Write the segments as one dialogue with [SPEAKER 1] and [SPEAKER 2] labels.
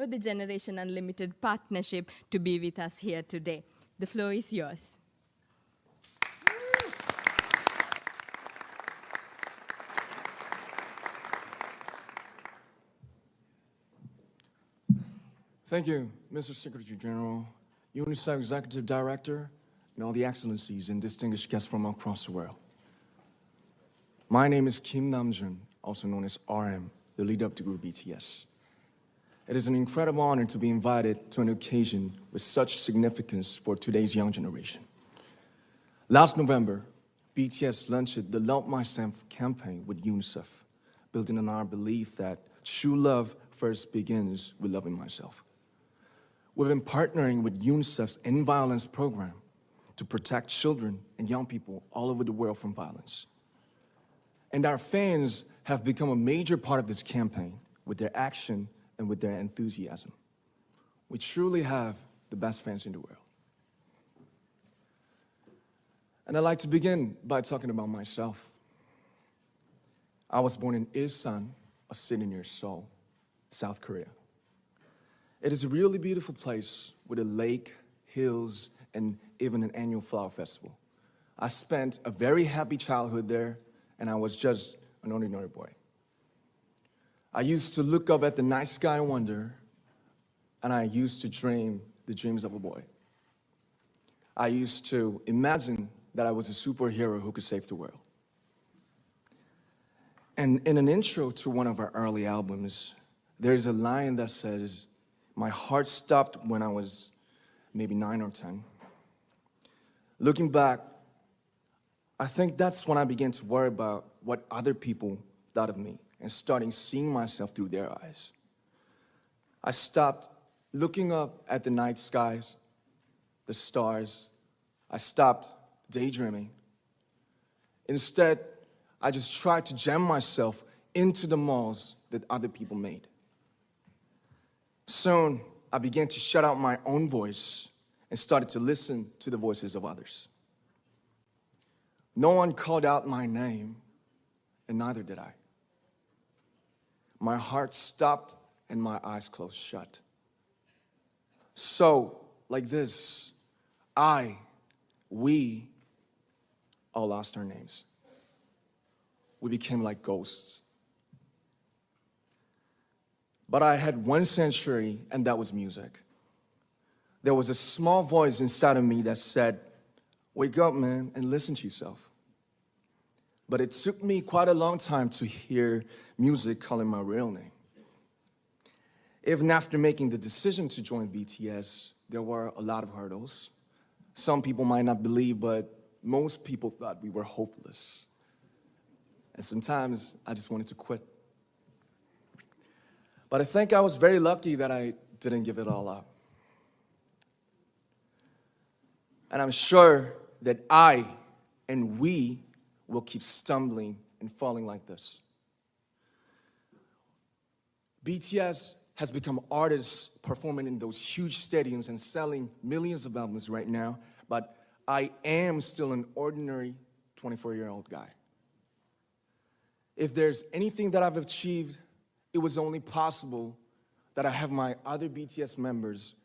[SPEAKER 1] for the Generation Unlimited partnership to be with us here today. The floor is yours.
[SPEAKER 2] Thank you, Mr. Secretary General, UNICEF Executive Director, and all the excellencies and distinguished guests from across the world. My name is Namjoon, also known as RM, the leader of the group BTS. It is an incredible honor to be invited to an occasion with such significance for today's young generation. Last November, BTS launched the Love Myself campaign with UNICEF, building on our belief that true love first begins with loving myself. We've been partnering with UNICEF's End Violence program to protect children and young people all over the world from violence. And our fans have become a major part of this campaign with their action and with their enthusiasm. We truly have the best fans in the world. And I'd like to begin by talking about myself. I was born in Ilsan, a city near Seoul, South Korea. It is a really beautiful place with a lake, hills, and even an annual flower festival. I spent a very happy childhood there, and I was just an ordinary boy. I used to look up at the night sky and wonder, and I used to dream the dreams of a boy. I used to imagine that I was a superhero who could save the world. And in an intro to one of our early albums, there's a line that says, "My heart stopped when I was maybe 9 or 10. Looking back, I think that's when I began to worry about what other people thought of me and starting seeing myself through their eyes. I stopped looking up at the night skies, the stars. I stopped daydreaming. Instead, I just tried to jam myself into the malls that other people made. Soon, I began to shut out my own voice and started to listen to the voices of others. No one called out my name, and neither did I. My heart stopped and my eyes closed shut. So, like this, we all lost our names. We became like ghosts. But I had one sanctuary, and that was music. There was a small voice inside of me that said, "Wake up, man, and listen to yourself." But it took me quite a long time to hear music calling my real name. Even after making the decision to join BTS, there were a lot of hurdles. Some people might not believe, but most people thought we were hopeless. And sometimes I just wanted to quit. But I think I was very lucky that I didn't give it all up. And I'm sure that I and we will keep stumbling and falling like this. BTS has become artists performing in those huge stadiums and selling millions of albums right now, but I am still an ordinary 24-year-old guy. If there's anything that I've achieved, it was only possible that I have my other BTS members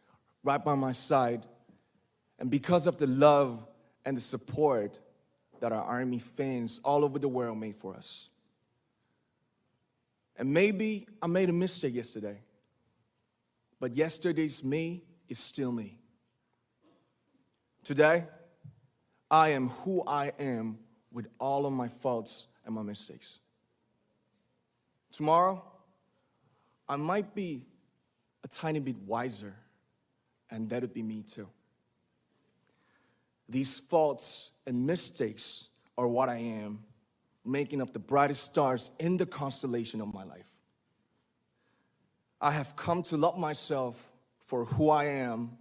[SPEAKER 2] right by my side, and because of the love and the support that our ARMY fans all over the world made for us. And maybe I made a mistake yesterday, but yesterday's me is still me. Today, I am who I am with all of my faults and my mistakes. Tomorrow, I might be a tiny bit wiser, and that would be me too. These faults and mistakes are what I am, making up the brightest stars in the constellation of my life. I have come to love myself for who I am,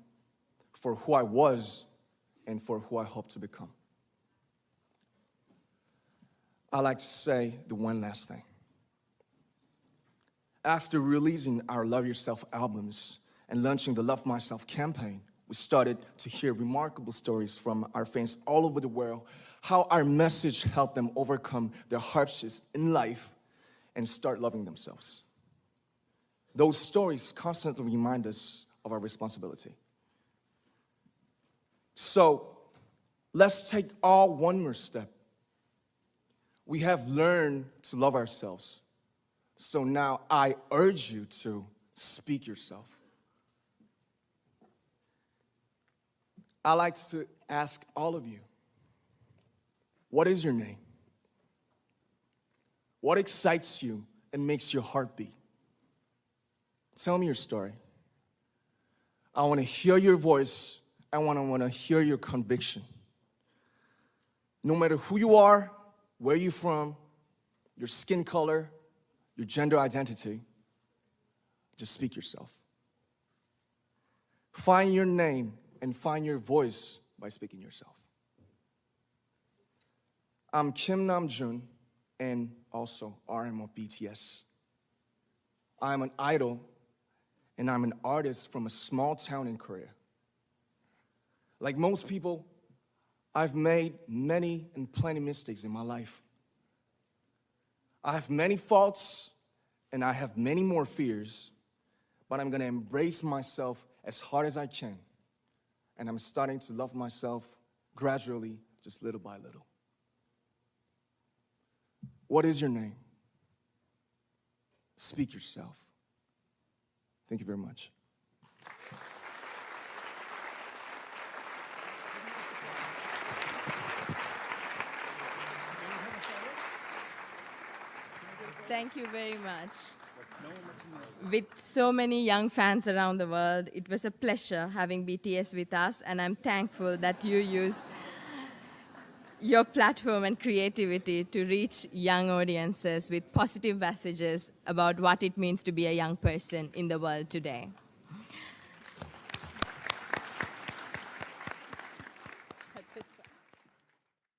[SPEAKER 2] for who I was, and for who I hope to become. I like to say the one last thing. After releasing our Love Yourself albums and launching the Love Myself campaign, we started to hear remarkable stories from our fans all over the world, how our message helped them overcome their hardships in life and start loving themselves. those stories constantly remind us of our responsibility. So let's take all one more step. We have learned to love ourselves. So now I urge you to speak yourself. I'd like to ask all of you, what is your name? What excites you and makes your heart beat? Tell me your story. I want to hear your voice. I want to hear your conviction. No matter who you are, where you're from, your skin color, your gender identity, just speak yourself. Find your name and find your voice by speaking yourself. I'm Kim Namjoon and also RM of BTS. I'm an idol and I'm an artist from a small town in Korea. Like most people, I've made many and plenty mistakes in my life. I have many faults and I have many more fears, but I'm gonna embrace myself as hard as I can. And I'm starting to love myself gradually, just little by little. What is your name? Speak yourself. Thank you very much.
[SPEAKER 1] Thank you very much. With so many young fans around the world, it was a pleasure having BTS with us, and I'm thankful that you use your platform and creativity to reach young audiences with positive messages about what it means to be a young person in the world today.